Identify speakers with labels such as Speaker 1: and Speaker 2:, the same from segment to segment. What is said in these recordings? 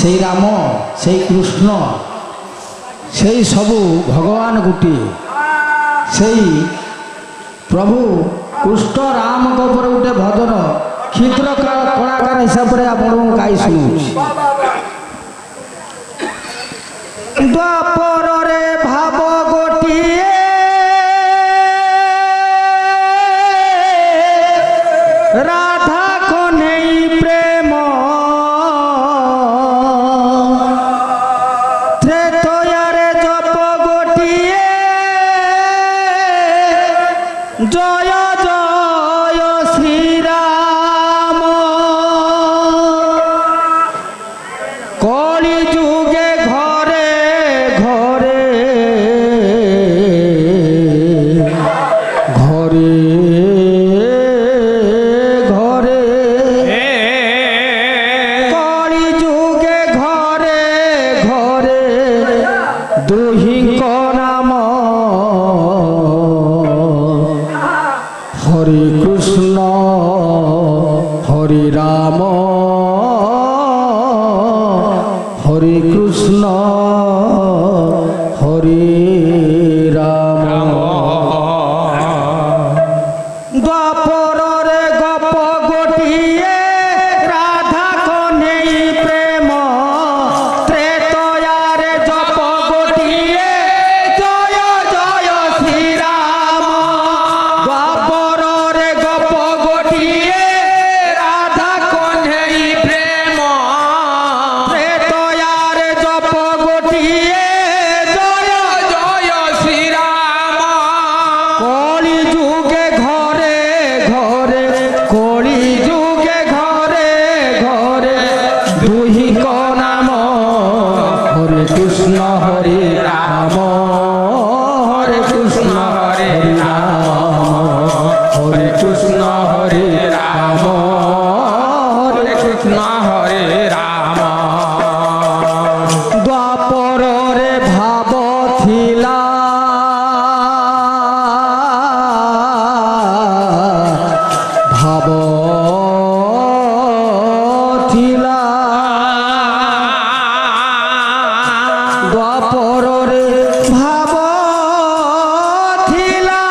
Speaker 1: সেই রাম সেই কৃষ্ণ সেই সবু ভগবান গোটিଏ সেই প্রভু কৃষ্ণ রামଙ୍କ ଉପରେ ଗୋଟେ ଭଜନ କ୍ଷୁଦ୍ର କଳାକାର ହିସାବରେ ଆପଣଙ୍କୁ ଗାଇ ଶୁଣୁଛି। ଦ୍ୱାପରରେ ଭାବ ଗୋଟିଏ রাধা কনেই প্রেম ত্রেতয়ারে জপ গোটিয়ে জয় জয় শ্রীরাম কলি যুগে ঘরে ঘরে ঘরে দুহিঙ্ক নাম হরে কৃষ্ণ হরে রাম হরে কৃষ্ণ হরে রাম। দ্বাপরে গপ গোটিয়ে রাধা কনেই প্রেম ত্রেতয়ারে জপ গোটিয়ে জয় জয় শ্রীরাম। দ্বাপরে গপ গোটিয়ে রাধা কনেই প্রেম ত্রেতয়ারে জপ গোটিয়ে জয় জয় শ্রীরাম কলি যুগে ঘরে ঘরে কলি যুগে ঘরে ঘরে দুহিঙ্ক নাম হরে কৃষ্ণ হরে রাম হরে কৃষ্ণ হরে রাম হরে কৃষ্ণ হরে রাম হরে কৃষ্ণ হরে রাম। দ্বাপরে ভাব থিলা ভাব থিলা দ্বাপরে ভাব থিলা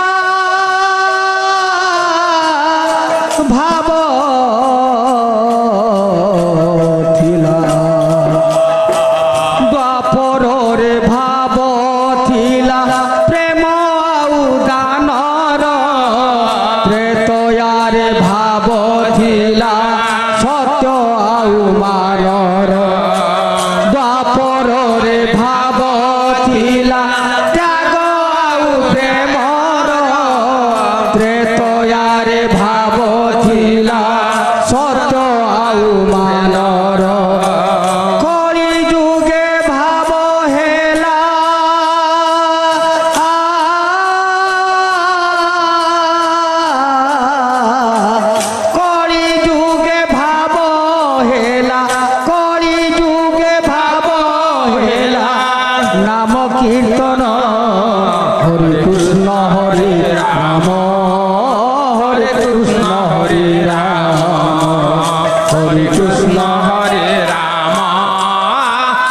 Speaker 1: ভাব থিলা দ্বাপরে ভাব থিলা প্রেম আউ দানর ত্রেতয়ারে ভাব থিলা সত্য আউ মানর দ্বাপরে ভাব থিলা ত্যাগ আউ প্রেমর ত্রেতয়ারে ভাব থিলা সত্য আউ মানর কলি যুগে ভাব হেলা কলি যুগে ভাব হেলা কলি যুগে ভাব হেলা নাম কীর্তন হরে কৃষ্ণ হরে রাম হরে কৃষ্ণ হরে রাম হরে কৃষ্ণ হরে রাম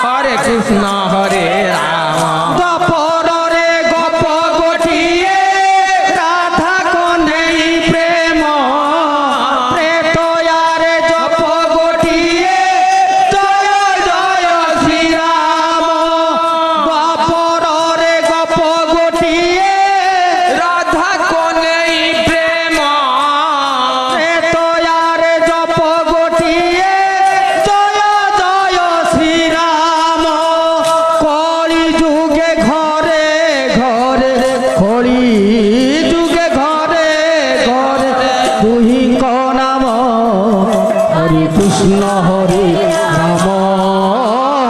Speaker 1: হরে কৃষ্ণ হরে রাম। দ্বাপরে গপ গোটিয়ে রাধা কনেই প্রেম ত্রেতয়ারে জপ গোটিয়ে জয় জয় শ্রীরাম। দ্বাপরে গপ গোটিয়ে রাধা কনেই প্রেম ত্রেতয়ারে জপ গোটিয়ে জয় জয় শ্রীরাম কলি যুগে ঘরে ঘরে কলি যুগে ঘরে ঘরে দুহিঙ্ক নাম হরে কৃষ্ণ হরে রাম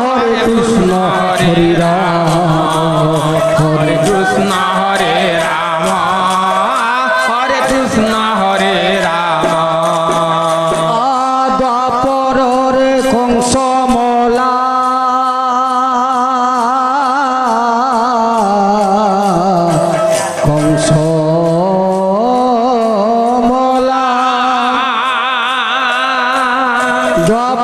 Speaker 1: হরে কৃষ্ণ হরে রাম হরে কৃষ্ণ হরে রাম হরে কৃষ্ণ হরে রাম। দ্বাপরে কংস মলা কংস মলা দ্বাপরে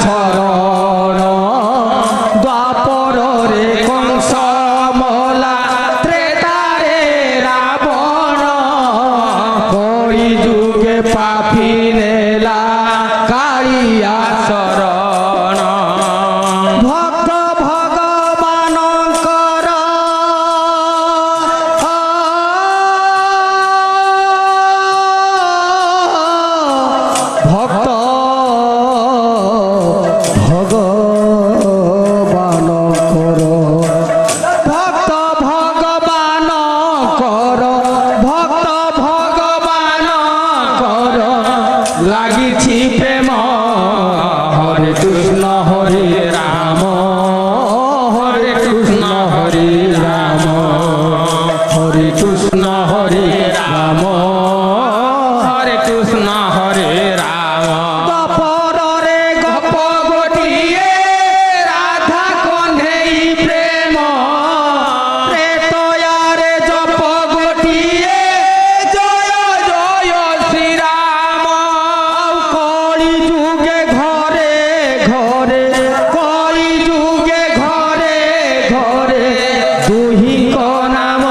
Speaker 1: শরণ দ্বাপরে কংস মলা ত্রেতারে রাবণ কলি যুগে পাপি নেলা কালিয়া শরণ ভক্ত ভগবানঙ্কর ভক্ত ভগবানঙ্কর ভক্ত ভগবানঙ্কর ভক্ত ভগবানঙ্কর লাগিছি প্রেম হরে কৃষ্ণ হরে রাম হরে কৃষ্ণ হরে রাম হরে কৃষ্ণ হরে রাম হরে কৃষ্ণ হরে রাম গপরে গপ গোটিয়ে রাধা কন্ধেই প্রেম ত্রেতয়ারে জপ গোটিয়ে জয় জয় শ্রীরাম কলি যুগে ঘরে ঘরে কলি যুগে ঘরে ঘরে দুহিক নাম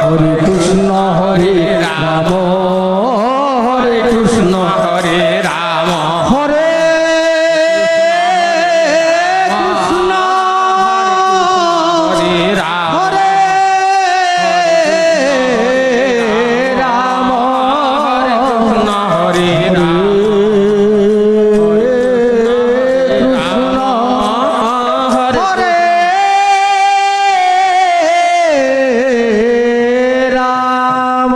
Speaker 1: হরে কৃষ্ণ হরে রাম হরে কৃষ্ণ হরে রাম হরে কৃষ্ণ হরে রাম হরে রাম হরে কৃষ্ণ হরে রাম কৃষ্ণ হরে রাম।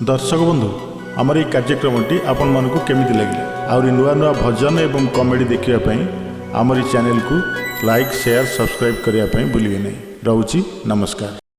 Speaker 2: दर्शक बंधु आमर ये कार्यक्रमटी आपण मानकु केमिति लागिला आउरी नुआ नुआ भजन एवं कॉमेडी देखिया पई आमर चैनल को लाइक शेयर सब्सक्राइब करिया पई भूलिबे नहीं। रहूची नमस्कार।